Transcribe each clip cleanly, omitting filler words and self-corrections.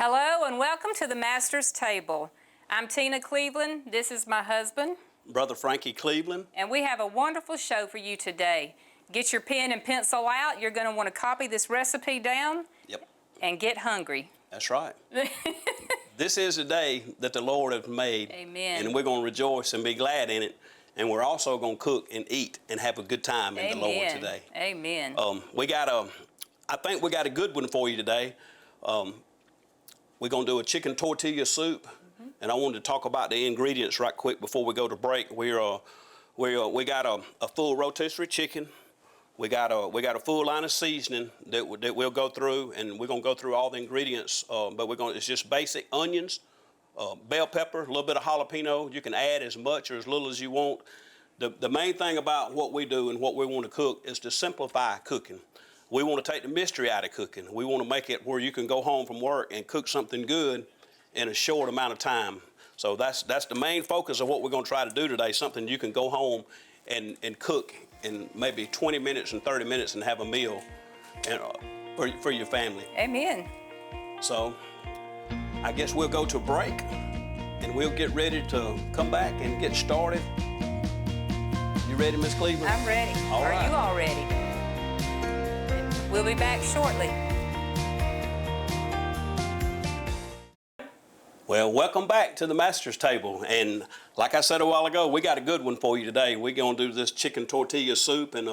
Hello and welcome to the Master's Table. I'm Tina Cleveland. This is my husband, Brother Frankie Cleveland. And we have a wonderful show for you today. Get your pen and pencil out. You're going to want to copy this recipe down. Yep. And get hungry. That's right. This is a day that the Lord has made. Amen. And we're going to rejoice and be glad in it. And we're also going to cook and eat and have a good time in the Lord today. Amen. I think we got a good one for you today. We're going to do a chicken tortilla soup. And I wanted to talk about the ingredients right quick before we go to break. We got a full rotisserie chicken. We got a full line of seasoning that we'll go through, and we're gonna go through all the ingredients. It's just basic onions, bell pepper, a little bit of jalapeno. You can add as much or as little as you want. The main thing about what we do and what we want to cook is to simplify cooking. We want to take the mystery out of cooking. We want to make it where you can go home from work and cook something good in a short amount of time. So that's the main focus of what we're going to try to do today, something you can go home and cook in maybe 20 minutes and 30 minutes and have a meal for your family. Amen. So I guess we'll go to a break and we'll get ready to come back and get started. You ready, Miss Cleveland? I'm ready. All right. Are you all ready? We'll be back shortly. Well, welcome back to the Master's Table. And like I said a while ago, we got a good one for you today. We're going to do this chicken tortilla soup. And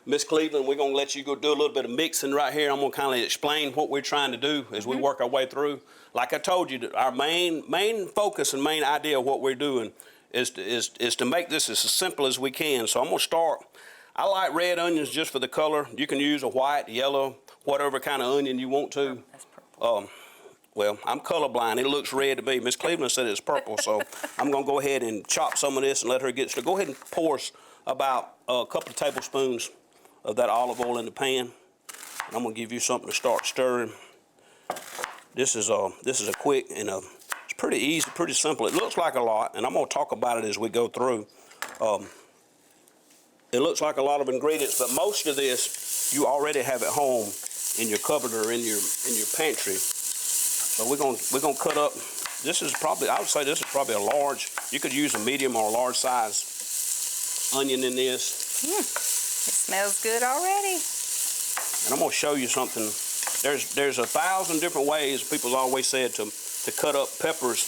Miss Cleveland, we're going to let you go do a little bit of mixing right here. I'm going to kind of explain what we're trying to do as we work our way through. Like I told you, our main focus and main idea of what we're doing is to make this as simple as we can. So I'm going to start. I like red onions just for the color. You can use a white, yellow, whatever kind of onion you want to. That's purple. Well, I'm colorblind. It looks red to me. Miss Cleveland said it's purple, so I'm going to go ahead and chop some of this and let her get started. Go ahead and pour about a couple of tablespoons of that olive oil in the pan. And I'm going to give you something to start stirring. This is a quick and it's pretty easy, pretty simple. It looks like a lot, and I'm going to talk about it as we go through. It looks like a lot of ingredients, but most of this you already have at home in your cupboard or in your pantry. So we're gonna cut up. This is probably, I would say this is probably a large. You could use a medium or a large size onion in this. It smells good already. And I'm gonna show you something. There's 1,000 different ways. People always said to cut up peppers.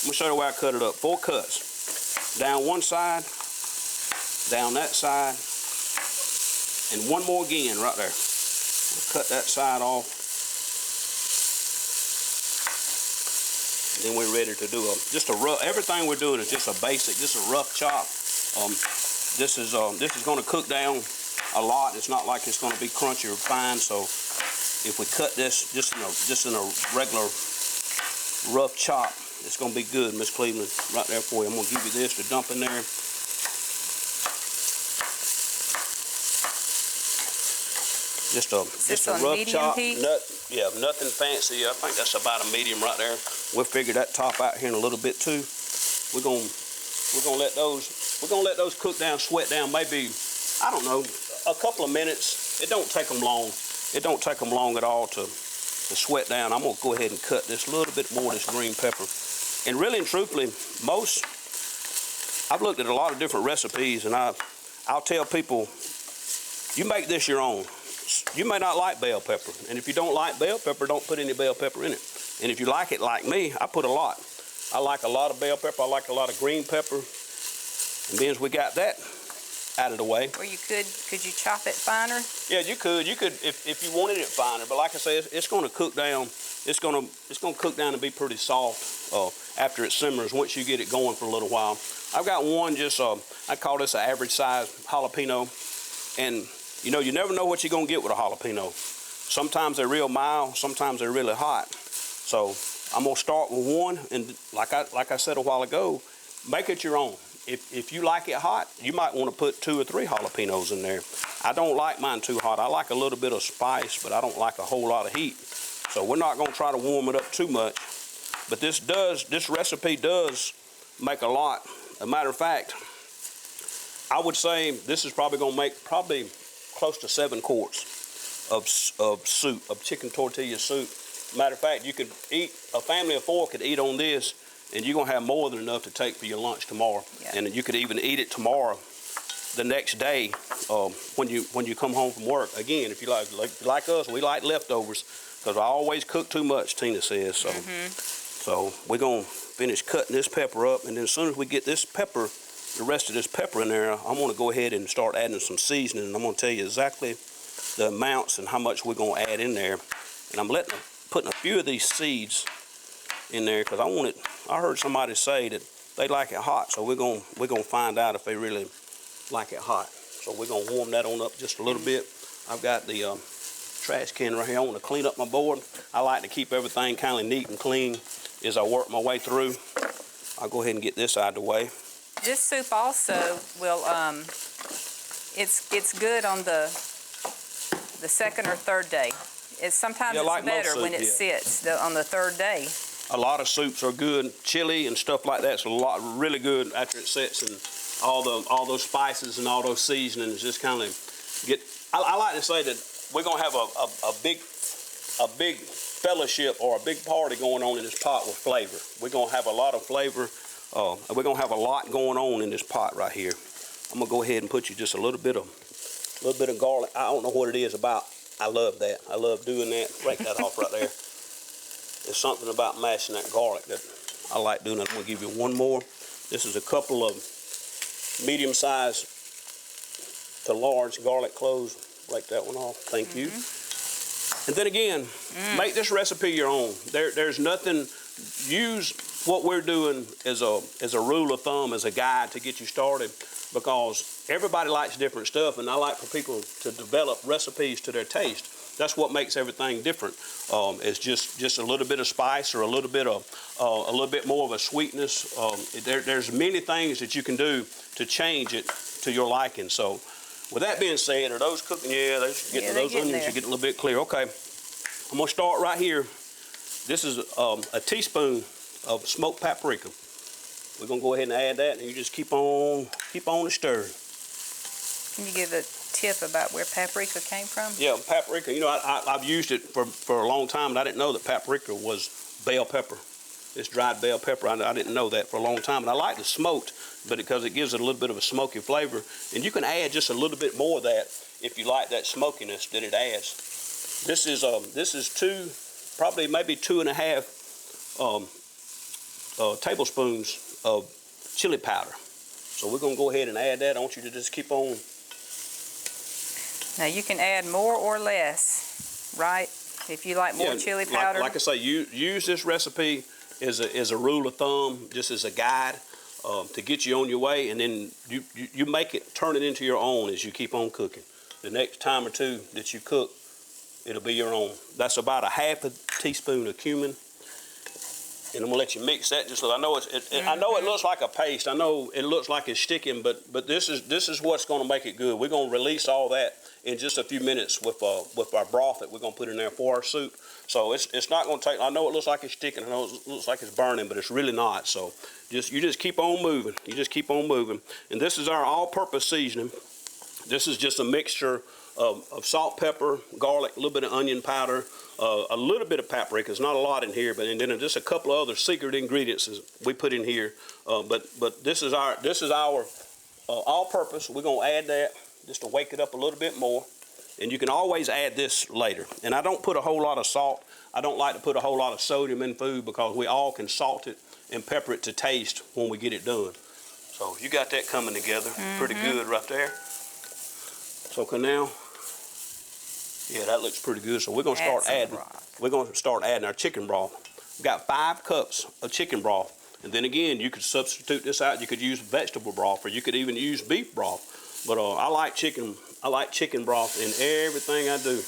I'm gonna show you the way I cut it up. 4 cuts. Down one side, down that side, and one more again right there. Cut that side off. Then we're ready to do everything we're doing is just a basic, just a rough chop. This is going to cook down a lot. It's not like it's going to be crunchy or fine. So if we cut this just in a regular rough chop, it's going to be good, Miss Cleveland. Right there for you. I'm going to give you this to dump in there. Just a rough chop. Nothing fancy. I think that's about a medium right there. We'll figure that top out here in a little bit too. We're gonna let those cook down, sweat down. Maybe, I don't know, a couple of minutes. It don't take them long. It don't take them long at all to sweat down. I'm gonna go ahead and cut this little bit more of this green pepper. And really and truthfully, I've looked at a lot of different recipes, and I'll tell people, you make this your own. You may not like bell pepper, and if you don't like bell pepper, don't put any bell pepper in it. And if you like it like me, I put a lot. I like a lot of bell pepper. I like a lot of green pepper. And then as we got that out of the way. Or you could you chop it finer? Yeah, you could if you wanted it finer. But like I said, it's going to cook down. It's going to cook down and be pretty soft after it simmers. Once you get it going for a little while. I've got one I call this an average size jalapeno, and you know, you never know what you're going to get with a jalapeno. Sometimes they're real mild, sometimes they're really hot. So I'm going to start with one, and like I said a while ago, make it your own. If you like it hot, you might want to put 2 or 3 jalapenos in there. I don't like mine too hot. I like a little bit of spice, but I don't like a whole lot of heat. So we're not going to try to warm it up too much. But this recipe does make a lot. As a matter of fact, I would say this is probably going to make close to 7 quarts of soup, of chicken tortilla soup. Matter of fact, you could eat, a family of 4 could eat on this, and you're gonna have more than enough to take for your lunch tomorrow. Yeah. And you could even eat it tomorrow, the next day, when you come home from work. Again, if you like us, we like leftovers, because I always cook too much, Tina says. So, so we're gonna finish cutting this pepper up, and then as soon as we get this pepper, the rest of this pepper in there, I'm gonna go ahead and start adding some seasoning, and I'm gonna tell you exactly the amounts and how much we're gonna add in there. And I'm putting a few of these seeds in there because I heard somebody say that they like it hot, so we're gonna find out if they really like it hot. So we're gonna warm that on up just a little bit. I've got the trash can right here. I want to clean up my board. I like to keep everything kind of neat and clean as I work my way through. I'll go ahead and get this out of the way. This soup also will, it's good on the second or third day. Sometimes it's like better most when soup, it sits on the third day. A lot of soups are good. Chili and stuff like that's really good after it sets, and all those spices and all those seasonings just kind of get. I like to say that we're gonna have a big fellowship or a big party going on in this pot with flavor. We're gonna have a lot of flavor. We're gonna have a lot going on in this pot right here. I'm gonna go ahead and put you just a little bit of garlic. I don't know what it is about. I love that. I love doing that. Break that off right there. There's something about mashing that garlic that I like doing. I'm gonna give you one more. This is a couple of medium-sized to large garlic cloves. Break that one off. Thank you. And then again, make this recipe your own. There's nothing. Use what we're doing as a rule of thumb, as a guide to get you started, because everybody likes different stuff, and I like for people to develop recipes to their taste. That's what makes everything different. It's just a little bit of spice or a little bit more of a sweetness. There's many things that you can do to change it to your liking. So, with that being said, are those cooking? Yeah, those onions are getting a little bit clear. Okay, I'm gonna start right here. This is a teaspoon of smoked paprika. We're gonna go ahead and add that, and you just keep on stirring. Can you give a tip about where paprika came from? Yeah, paprika. You know, I've used it for a long time, and I didn't know that paprika was bell pepper. It's dried bell pepper. I didn't know that for a long time, and I like the smoked, but because it gives it a little bit of a smoky flavor, and you can add just a little bit more of that if you like that smokiness that it adds. This is probably maybe 2.5 tablespoons of chili powder. So we're gonna go ahead and add that. I want you to just keep on. Now you can add more or less, right? If you like more chili powder. Like I say, use this recipe as a rule of thumb, just as a guide to get you on your way, and then you turn it into your own as you keep on cooking. The next time or two that you cook, it'll be your own. That's about 1/2 teaspoon of cumin. And I'm gonna let you mix that just so I know I know it looks like a paste. I know it looks like it's sticking, but this is what's gonna make it good. We're gonna release all that in just a few minutes with our broth that we're gonna put in there for our soup. So it's not gonna take. I know it looks like it's sticking. I know it looks like it's burning, but it's really not. So you just keep on moving. You just keep on moving. And this is our all-purpose seasoning. This is just a mixture of salt, pepper, garlic, a little bit of onion powder, a little bit of paprika. There's not a lot in here, but and then just a couple of other secret ingredients we put in here. But this is our all-purpose. We're gonna add that just to wake it up a little bit more. And you can always add this later. And I don't put a whole lot of salt. I don't like to put a whole lot of sodium in food because we all can salt it and pepper it to taste when we get it done. So you got that coming together pretty good right there. So now, yeah, that looks pretty good. So we're gonna start adding. We're gonna start adding our chicken broth. We've got 5 cups of chicken broth, and then again, you could substitute this out. You could use vegetable broth, or you could even use beef broth. But I like chicken. I like chicken broth in everything I do.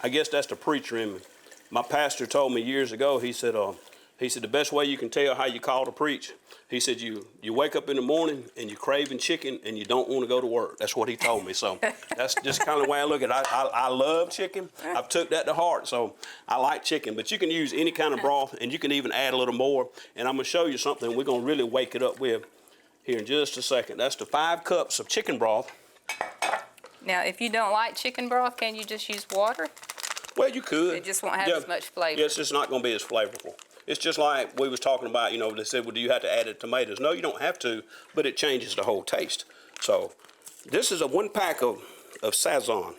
I guess that's the preacher in me. My pastor told me years ago. He said the best way you can tell how you call to preach. He said you wake up in the morning and you're craving chicken and you don't want to go to work. That's what he told me. So that's just kind of the way I look at it. I love chicken. I've took that to heart. So I like chicken. But you can use any kind of broth, and you can even add a little more. And I'm going to show you something we're going to really wake it up with here in just a second. That's the 5 cups of chicken broth. Now, if you don't like chicken broth, can you just use water? Well, you could. It just won't have as much flavor. Yeah, it's just not going to be as flavorful. It's just like we was talking about, you know, they said, well, do you have to add the tomatoes? No, you don't have to, but it changes the whole taste. So this is a 1 pack of Sazon.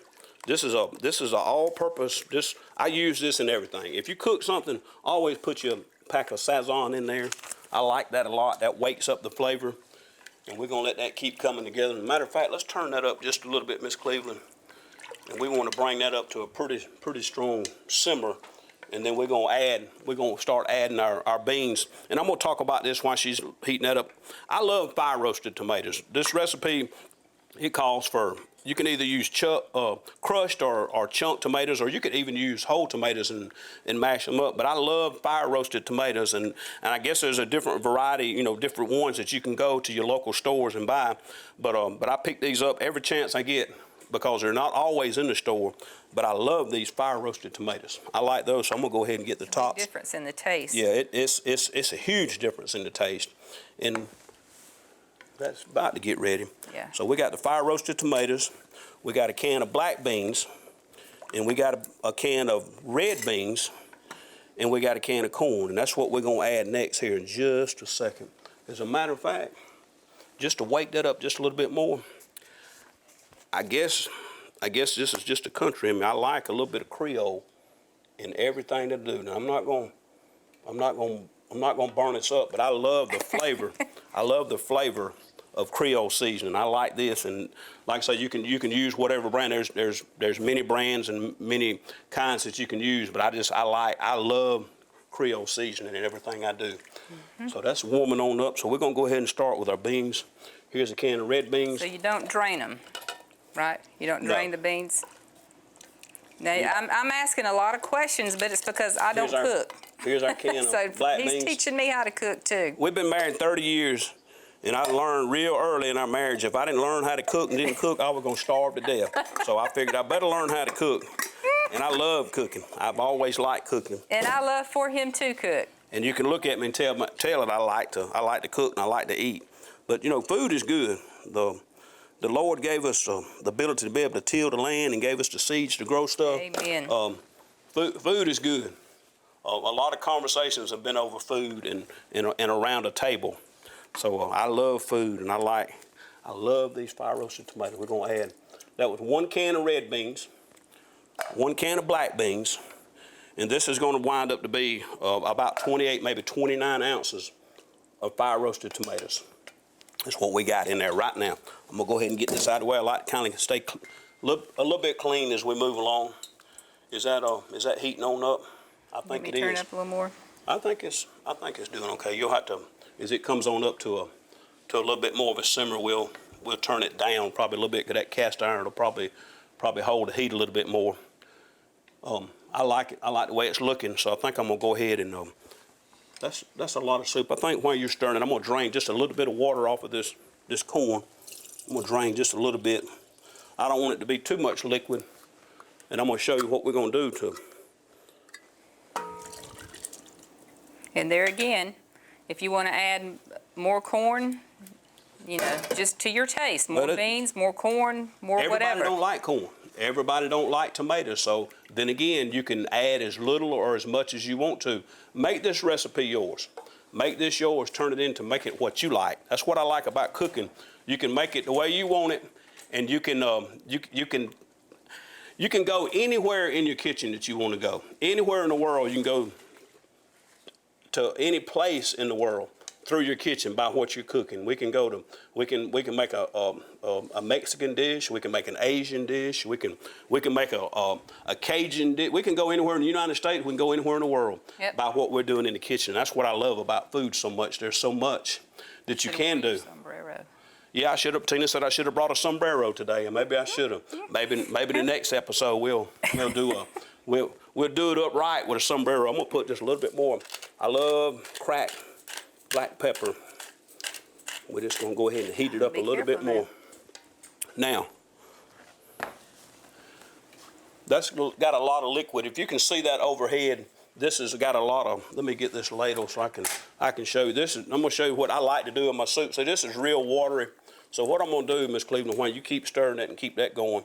This is a all-purpose, I use this in everything. If you cook something, always put your pack of Sazon in there. I like that a lot. That wakes up the flavor. And we're going to let that keep coming together. As a matter of fact, let's turn that up just a little bit, Miss Cleveland. And we want to bring that up to a pretty strong simmer. And then we're going to start adding our beans. And I'm going to talk about this while she's heating that up. I love fire roasted tomatoes. This recipe, it calls for, you can either use crushed or chunk tomatoes, or you could even use whole tomatoes and mash them up. But I love fire roasted tomatoes, and I guess there's a different variety, you know, different ones that you can go to your local stores and buy. But I pick these up every chance I get because they're not always in the store. But I love these fire roasted tomatoes. I like those, so I'm gonna go ahead and get the tops. Difference in the taste. Yeah, it's a huge difference in the taste, and that's about to get ready. Yeah. So we got the fire roasted tomatoes, we got a can of black beans, and we got a can of red beans, and we got a can of corn, and that's what we're gonna add next here in just a second. As a matter of fact, just to wake that up just a little bit more, I guess this is just a country. I mean, I like a little bit of Creole in everything to do. Now I'm not gonna burn this up, but I love the flavor. I love the flavor of Creole seasoning. I like this, and like I say, you can use whatever brand. There's many brands and many kinds that you can use, but I love Creole seasoning in everything I do. Mm-hmm. So that's warming on up. So we're gonna go ahead and start with our beans. Here's a can of red beans. So you don't drain them, right? You don't drain the beans. Now, I'm asking a lot of questions, but it's because I don't cook. Here's our can of black beans. He's teaching me how to cook too. We've been married 30 years, and I learned real early in our marriage, if I didn't learn how to cook and didn't cook, I was gonna starve to death. So I figured I better learn how to cook. And I love cooking. I've always liked cooking. And I love for him to cook. And you can look at me and tell that I like to cook and I like to eat. But you know, food is good. The Lord gave us the ability to be able to till the land and gave us the seeds to grow stuff. Amen. Food is good. A lot of conversations have been over food and around a table. So I love food, and I love these fire roasted tomatoes. We're gonna add, that was 1 can of red beans, 1 can of black beans, and this is gonna wind up to be about 28, maybe 29 ounces of fire roasted tomatoes. That's what we got in there right now. I'm gonna go ahead and get this out of the way. I like to kind of stay a little bit clean as we move along. Is that heating on up? I think it is. Turn it up a little more. I think it's doing okay. You'll have to, as it comes on up to a little bit more of a simmer, we'll turn it down probably a little bit, because that cast iron will probably hold the heat a little bit more. I like it. I like the way it's looking, so I think I'm gonna go ahead and that's a lot of soup. I think while you're stirring it, I'm gonna drain just a little bit of water off of this corn. I'm gonna drain just a little bit. I don't want it to be too much liquid, and I'm gonna show you what we're gonna do to. And there again, if you want to add more corn, you know, just to your taste, more beans, more corn, more whatever. Everybody don't like corn. Everybody don't like tomatoes. So then again, you can add as little or as much as you want to. Make this recipe yours. Make this yours. Turn it into, make it what you like. That's what I like about cooking. You can make it the way you want it, and you can go anywhere in your kitchen that you want to go. Anywhere in the world, you can go to any place in the world through your kitchen by what you're cooking. We can make a Mexican dish. We can make an Asian dish. We can make a Cajun dish. We can go anywhere in the United States. We can go anywhere in the world by what we're doing in the kitchen. That's what I love about food so much. There's so much that you can do. Sombrero. Yeah, Tina said I should have brought a sombrero today, and maybe I should have. Maybe the next episode we'll do it up right with a sombrero. I'm gonna put just a little bit more. I love cracked black pepper. We're just gonna go ahead and heat it up a little bit more. Now, that's got a lot of liquid. If you can see that overhead, this has got a lot of. Let me get this ladle so I can show you. I'm gonna show you what I like to do in my soup. So this is real watery. So what I'm gonna do, Miss Cleveland, while you keep stirring that and keep that going,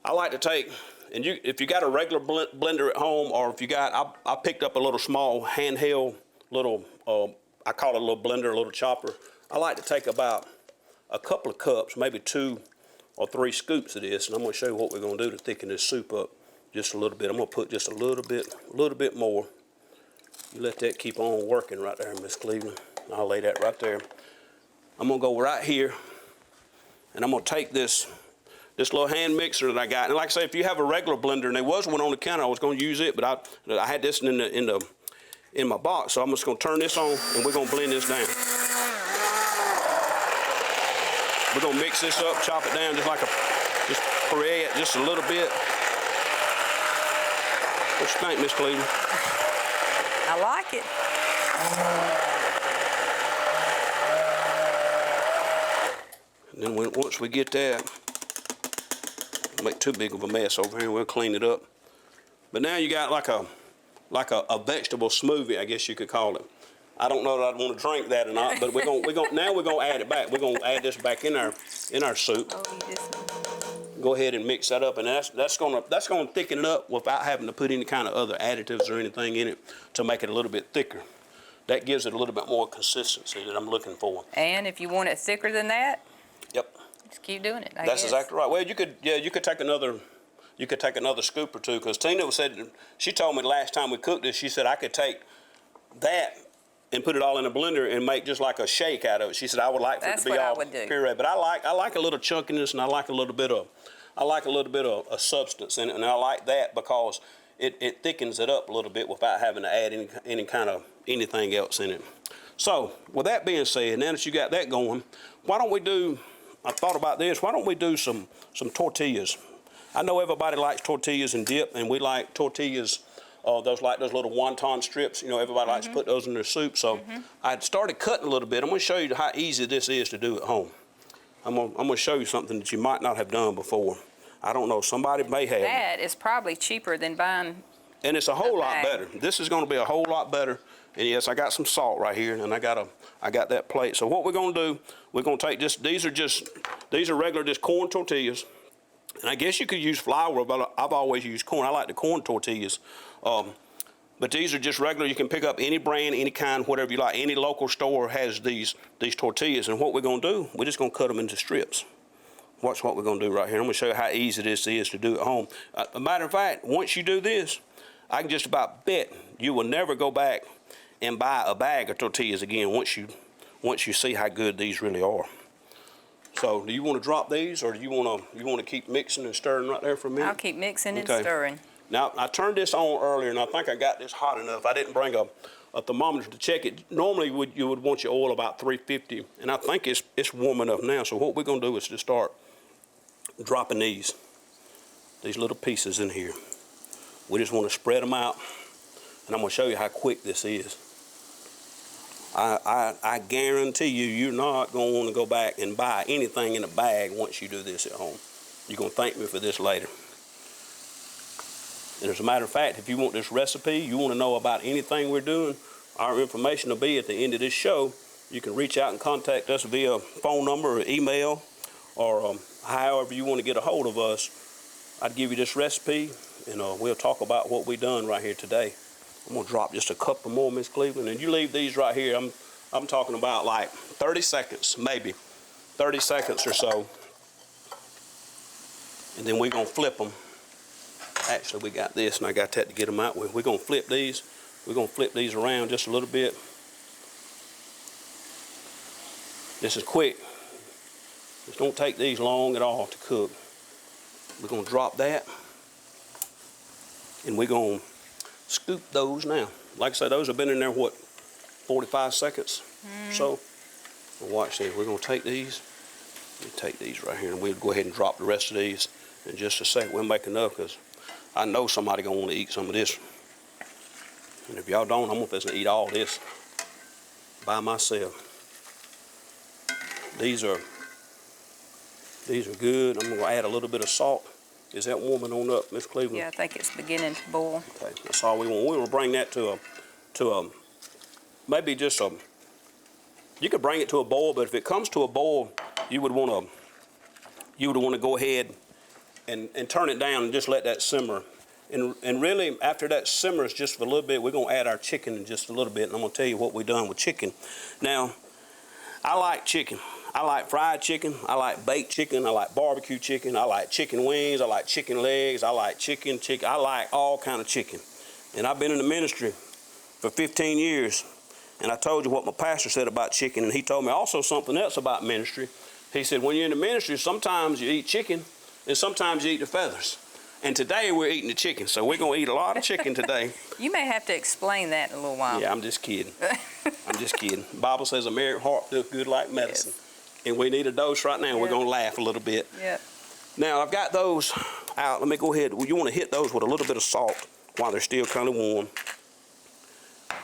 I like to take And if you got a regular blender at home, or if you got, I picked up a little small handheld little, I call it a little blender, a little chopper. I like to take about a couple of cups, maybe 2 or 3 scoops of this, and I'm gonna show you what we're gonna do to thicken this soup up just a little bit. I'm gonna put just a little bit more. You let that keep on working right there, Miss Cleveland. I'll lay that right there. I'm gonna go right here, and I'm gonna take this little hand mixer that I got. And like I say, if you have a regular blender, and there was one on the counter, I was gonna use it, but I had this in my box, so I'm just gonna turn this on, and we're gonna blend this down. We're gonna mix this up, chop it down just puree it just a little bit. What you think, Miss Cleveland? I like it. And then once we get that, make too big of a mess over here, we'll clean it up. But now you got like a vegetable smoothie, I guess you could call it. I don't know that I'd want to drink that or not, but we're gonna add it back. We're gonna add this back in our soup. Oh, you just... Go ahead and mix that up, and that's gonna thicken it up without having to put any kind of other additives or anything in it to make it a little bit thicker. That gives it a little bit more consistency that I'm looking for. And if you want it thicker than that, yep, just keep doing it. I that's guess. exactly right. Well, you could take another scoop or two, because Tina said, she told me the last time we cooked this, she said I could take that and put it all in a blender and make just like a shake out of it. She said I would like for it to be all puree, but I like a little chunkiness, and I like a little bit of substance in it, and I like that because it thickens it up a little bit without having to add any kind of anything else in it. So with that being said, now that you got that going, why don't we do? I thought about this. Why don't we do some tortillas? I know everybody likes tortillas and dip, and we like tortillas. Those little wonton strips, everybody likes to put those in their soup. So I started cutting a little bit. I'm going to show you how easy this is to do at home. I'm going to show you something that you might not have done before. I don't know, somebody may have. That is probably cheaper than buying. And it's a whole lot better. This is going to be a whole lot better. And yes, I got some salt right here, and I got that plate. So what we're going to do, we're going to take this. These are regular just corn tortillas. And I guess you could use flour, but I've always used corn. I like the corn tortillas. But these are just regular. You can pick up any brand, any kind, whatever you like. Any local store has these tortillas. And what we're going to do, we're just going to cut them into strips. Watch what we're going to do right here. I'm going to show you how easy this is to do at home. As a matter of fact, once you do this, I can just about bet you will never go back and buy a bag of tortillas again once you see how good these really are. So do you want to drop these, or do you want to keep mixing and stirring right there for a minute? I'll keep mixing and stirring. Now, I turned this on earlier, and I think I got this hot enough. I didn't bring a thermometer to check it. Normally, you would want your oil about 350, and I think it's warm enough now. So what we're going to do is just start dropping these little pieces in here. We just want to spread them out, and I'm going to show you how quick this is. I guarantee you're not going to want to go back and buy anything in a bag once you do this at home. You're going to thank me for this later. And as a matter of fact, if you want this recipe, you want to know about anything we're doing, our information will be at the end of this show. You can reach out and contact us via phone number or email, or however you want to get a hold of us. I'd give you this recipe, and we'll talk about what we done right here today. I'm gonna drop just a couple more, Miss Cleveland, and you leave these right here. I'm talking about like 30 seconds, maybe 30 seconds or so, and then we're gonna flip them. Actually, we got this, and I got that to get them out with. We're gonna flip these. We're gonna flip these around just a little bit. This is quick. Just don't take these long at all to cook. We're gonna drop that, and we're gonna scoop those now. Like I said, those have been in there, what, 45 seconds or so? And watch this. We're gonna take these. We take these right here, and we'll go ahead and drop the rest of these in just a second. We'll make enough, because I know somebody gonna want to eat some of this. And if y'all don't, I'm gonna eat all this by myself. These are good. I'm gonna add a little bit of salt. Is that warming on up, Miss Cleveland? Yeah, I think it's beginning to boil. Okay, that's all we want. We want to bring that to a maybe just a. You could bring it to a boil, but if it comes to a boil, you would want to go ahead and turn it down and just let that simmer. And really, after that simmers just for a little bit, we're going to add our chicken in just a little bit, and I'm going to tell you what we've done with chicken. Now, I like chicken. I like fried chicken. I like baked chicken. I like barbecue chicken. I like chicken wings. I like chicken legs. I like chicken. I like all kind of chicken. And I've been in the ministry for 15 years, and I told you what my pastor said about chicken, and he told me also something else about ministry. He said, when you're in the ministry, sometimes you eat chicken, and sometimes you eat the feathers. And today we're eating the chicken, so we're going to eat a lot of chicken today. You may have to explain that in a little while. Yeah, I'm just kidding. I'm just kidding. The Bible says a merry heart doeth good like medicine. Yes. And we need a dose right now. Yep. We're going to laugh a little bit. Yep. Now, I've got those out. Let me go ahead. You want to hit those with a little bit of salt while they're still kind of warm.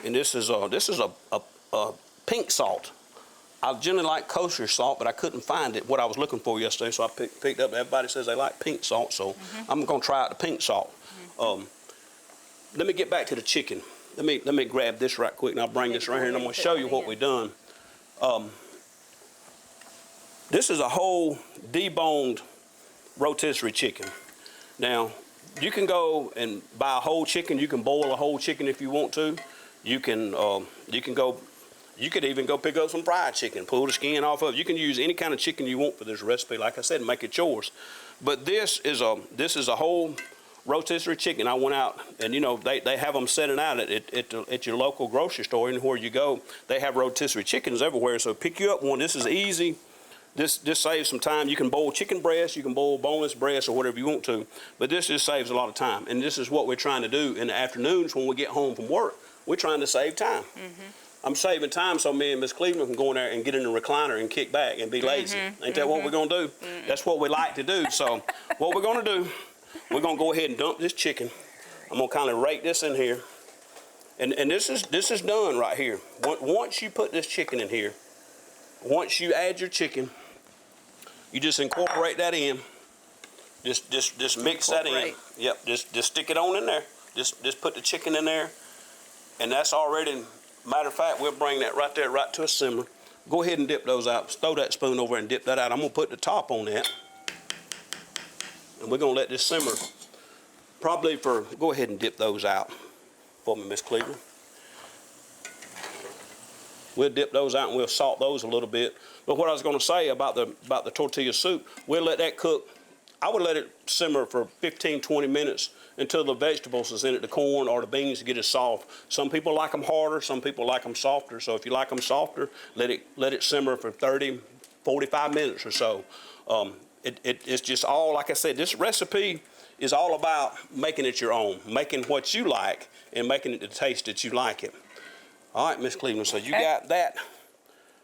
And this is a pink salt. I generally like kosher salt, but I couldn't find it, what I was looking for yesterday, so I picked up. Everybody says they like pink salt, so I'm going to try out the pink salt. Let me get back to the chicken. Let me grab this right quick, and I'll bring this right here, and I'm going to show you what we've done. This is a whole deboned rotisserie chicken. Now, you can go and buy a whole chicken. You can boil a whole chicken if you want to. You could even go pick up some fried chicken, pull the skin off of it. You can use any kind of chicken you want for this recipe. Like I said, make it yours. But this is a whole rotisserie chicken. I went out, and you know they have them setting out at your local grocery store. Anywhere you go, they have rotisserie chickens everywhere. So pick you up one. This is easy. This saves some time. You can boil chicken breast, you can boil boneless breast, or whatever you want to. But this just saves a lot of time. And this is what we're trying to do in the afternoons when we get home from work. We're trying to save time. I'm saving time so me and Miss Cleveland can go in there and get in the recliner and kick back and be lazy. Ain't that what we're going to do? That's what we like to do. So what we're going to do, we're going to go ahead and dump this chicken. I'm going to kind of rake this in here. And this is done right here. Once you put this chicken in here, once you add your chicken, you just incorporate that in. Just mix that in. Yep, just stick it on in there. Just put the chicken in there. And that's already, matter of fact, we'll bring that right there, right to a simmer. Go ahead and dip those out. Throw that spoon over and dip that out. I'm going to put the top on that. And we're going to let this simmer probably go ahead and dip those out for me, Miss Cleveland. We'll dip those out and we'll salt those a little bit. But what I was going to say about the tortilla soup, we'll let that cook. I would let it simmer for 15, 20 minutes until the vegetables is in it, the corn or the beans, get it soft. Some people like them harder, some people like them softer. So if you like them softer, let it simmer for 30, 45 minutes or so. It's just all, like I said, this recipe is all about making it your own, making what you like and making it the taste that you like it. All right, Miss Cleveland, so you got that.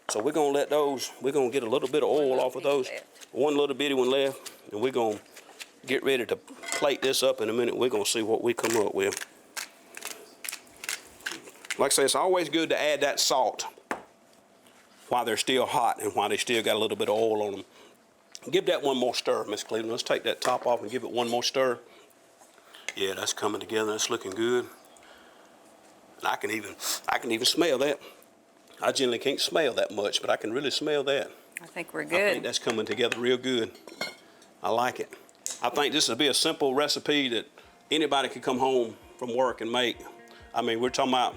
So we're going to let those, we're going to get a little bit of oil off of those. One little bitty one left, and we're going to get ready to plate this up in a minute. We're going to see what we come up with. Like I say, it's always good to add that salt while they're still hot and while they still got a little bit of oil on them. Give that one more stir, Miss Cleveland. Let's take that top off and give it one more stir. Yeah, that's coming together. That's looking good. And I can even smell that. I generally can't smell that much, but I can really smell that. I think we're good. I think that's coming together real good. I like it. I think this would be a simple recipe that anybody could come home from work and make. I mean, you're talking about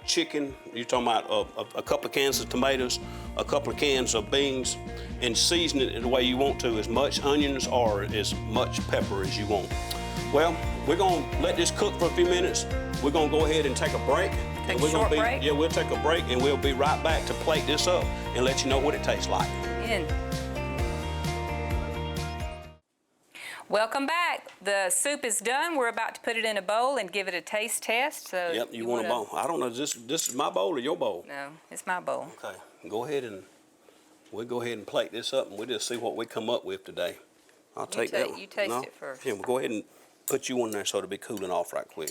chicken, you're talking about a couple of cans of tomatoes, a couple of cans of beans, and season it the way you want to, as much onions or as much pepper as you want. Well, we're going to let this cook for a few minutes. We're going to go ahead and take a break. Take a short break? Yeah, we'll take a break, and we'll be right back to plate this up and let you know what it tastes like. Welcome back. The soup is done. We're about to put it in a bowl and give it a taste test. So yep, you want a bowl. I don't know, this is my bowl or your bowl? No, it's my bowl. Okay, we'll go ahead and plate this up, and we'll just see what we come up with today. I'll take that one. You taste it first. Yeah, we'll go ahead and put you in there so it'll be cooling off right quick.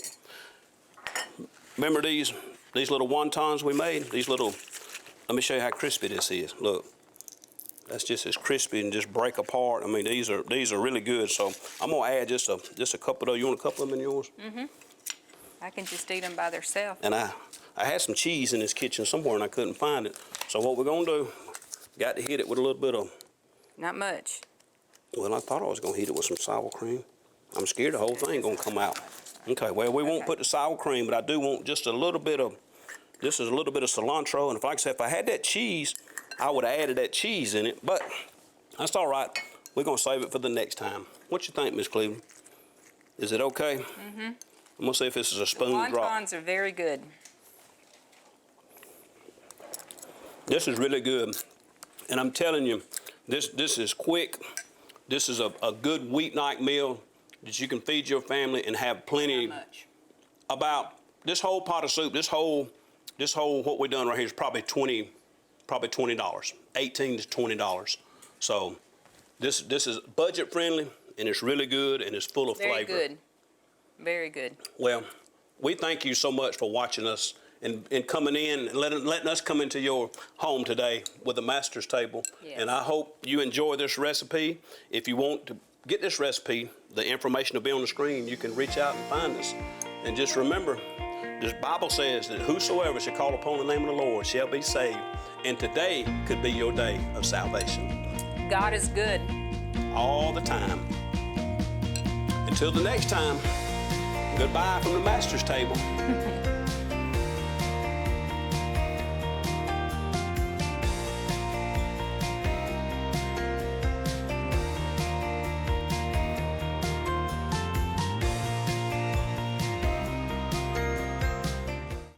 Remember these little wontons we made? Let me show you how crispy this is. Look, that's just as crispy and just break apart. I mean, these are really good. So I'm gonna add just a couple of those. You want a couple of them in yours? Mm-hmm. I can just eat them by themselves. And I had some cheese in this kitchen somewhere and I couldn't find it. So what we're gonna do, got to hit it with a little bit of. Not much. Well, I thought I was gonna heat it with some sour cream. I'm scared the whole thing gonna come out. Okay, well, we won't put the sour cream, but I do want just a little bit of, this is a little bit of cilantro, and if, like I said, if I had that cheese, I would have added that cheese in it, but that's all right. We're gonna save it for the next time. What you think, Miss Cleveland? Is it okay? Mm-hmm. I'm gonna see if this is a spoon drop. Wontons are very good. This is really good, and I'm telling you, this is quick. This is a good weeknight meal that you can feed your family and have plenty. How much? About this whole pot of soup, this whole what we done right here is probably $20, $18 to $20. So this is budget friendly, and it's really good, and it's full of Very flavor. good. Very good. Well, we thank you so much for watching us and coming in and letting us come into your home today with the master's table. Yes. And I hope you enjoy this recipe. If you want to get this recipe, the information will be on the screen. You can reach out and find us. And just remember, the Bible says that whosoever shall call upon the name of the Lord shall be saved. And today could be your day of salvation. God is good. All the time. Until the next time, goodbye from the master's table.